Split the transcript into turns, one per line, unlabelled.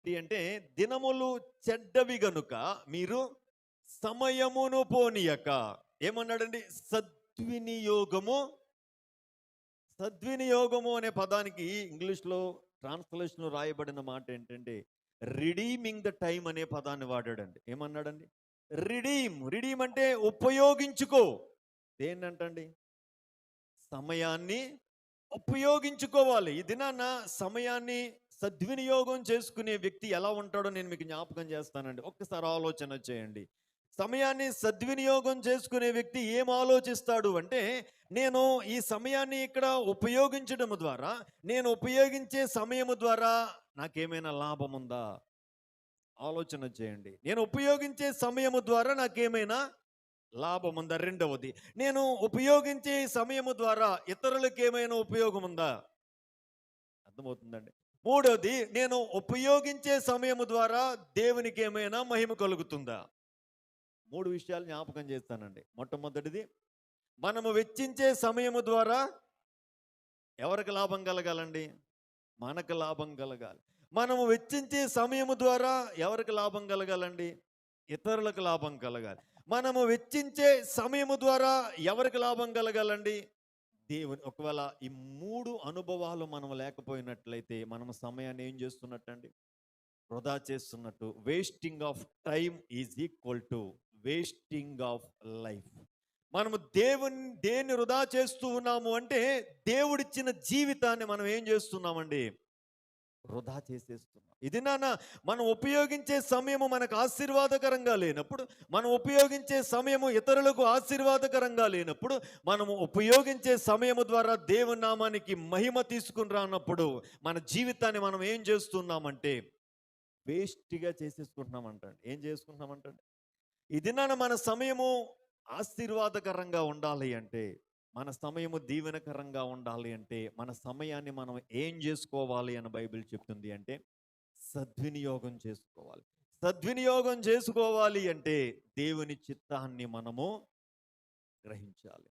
ఏంటి అంటే, దినములు చెడ్డవి గనుక మీరు సమయమును పోనీయక, ఏమన్నాడండి? సద్వినియోగము. సద్వినియోగము అనే పదానికి ఇంగ్లీష్లో ట్రాన్స్లేషన్లో రాయబడిన మాట ఏంటంటే, రిడీమింగ్ ద టైం అనే పదాన్ని వాడాడండి. ఏమన్నాడండి? రిడీమ్ అంటే ఉపయోగించుకో. దేన్నంటండి? సమయాన్ని ఉపయోగించుకోవాలి. ఈ దినాన సమయాన్ని సద్వినియోగం చేసుకునే వ్యక్తి ఎలా ఉంటాడో నేను మీకు జ్ఞాపకం చేస్తానండి. ఒక్కసారి ఆలోచన చేయండి. సమయాన్ని సద్వినియోగం చేసుకునే వ్యక్తి ఏం ఆలోచిస్తాడు అంటే, నేను ఈ సమయాన్ని ఇక్కడ ఉపయోగించడం ద్వారా, నేను ఉపయోగించే సమయము ద్వారా నాకేమైనా లాభం ఉందా? ఆలోచన చేయండి. నేను ఉపయోగించే సమయము ద్వారా నాకేమైనా లాభం ఉందా? రెండవది, నేను ఉపయోగించే సమయము ద్వారా ఇతరులకు ఏమైనా ఉపయోగం ఉందా? అర్థమవుతుందండి. మూడవది, నేను ఉపయోగించే సమయము ద్వారా దేవునికి ఏమైనా మహిమ కలుగుతుందా? మూడు విషయాలు జ్ఞాపకం చేస్తానండి. మొట్టమొదటిది, మనము వెచ్చించే సమయము ద్వారా ఎవరికి లాభం కలగాలండి? మనకు లాభం కలగాలి. మనము వెచ్చించే సమయము ద్వారా ఎవరికి లాభం కలగాలండి? ఇతరులకు లాభం కలగాలి. మనము వెచ్చించే సమయము ద్వారా ఎవరికి లాభం కలగాలండి? దేవుని. ఒకవేళ ఈ మూడు అనుభవాలు మనం లేకపోయినట్లయితే మనం సమయాన్ని ఏం చేస్తున్నట్టండి? వృధా చేస్తున్నట్టు. Wasting of time is equal to wasting of life. మనము దేన్ని వృధా చేస్తూ ఉన్నాము అంటే, దేవుడిచ్చిన జీవితాన్ని మనం ఏం చేస్తున్నామండి? వృధా చేసేస్తున్నాం. ఇది మనం ఉపయోగించే సమయము మనకు ఆశీర్వాదకరంగా లేనప్పుడు, మనం ఉపయోగించే సమయము ఇతరులకు ఆశీర్వాదకరంగా లేనప్పుడు, మనము ఉపయోగించే సమయము ద్వారా దేవుని నామానికి మహిమ తీసుకుని రానప్పుడు మన జీవితాన్ని మనం ఏం చేస్తున్నామంటే వేస్ట్గా చేసేసుకుంటున్నామంటండి. ఏం చేసుకుంటున్నామంటండి? ఇది మన సమయము ఆశీర్వాదకరంగా ఉండాలి అంటే, మన సమయము దీవెనకరంగా ఉండాలి అంటే, మన సమయాన్ని మనం ఏం చేసుకోవాలి అని బైబిల్ చెప్తుంది అంటే, సద్వినియోగం చేసుకోవాలి. సద్వినియోగం చేసుకోవాలి అంటే దేవుని చిత్తాన్ని మనము గ్రహించాలి.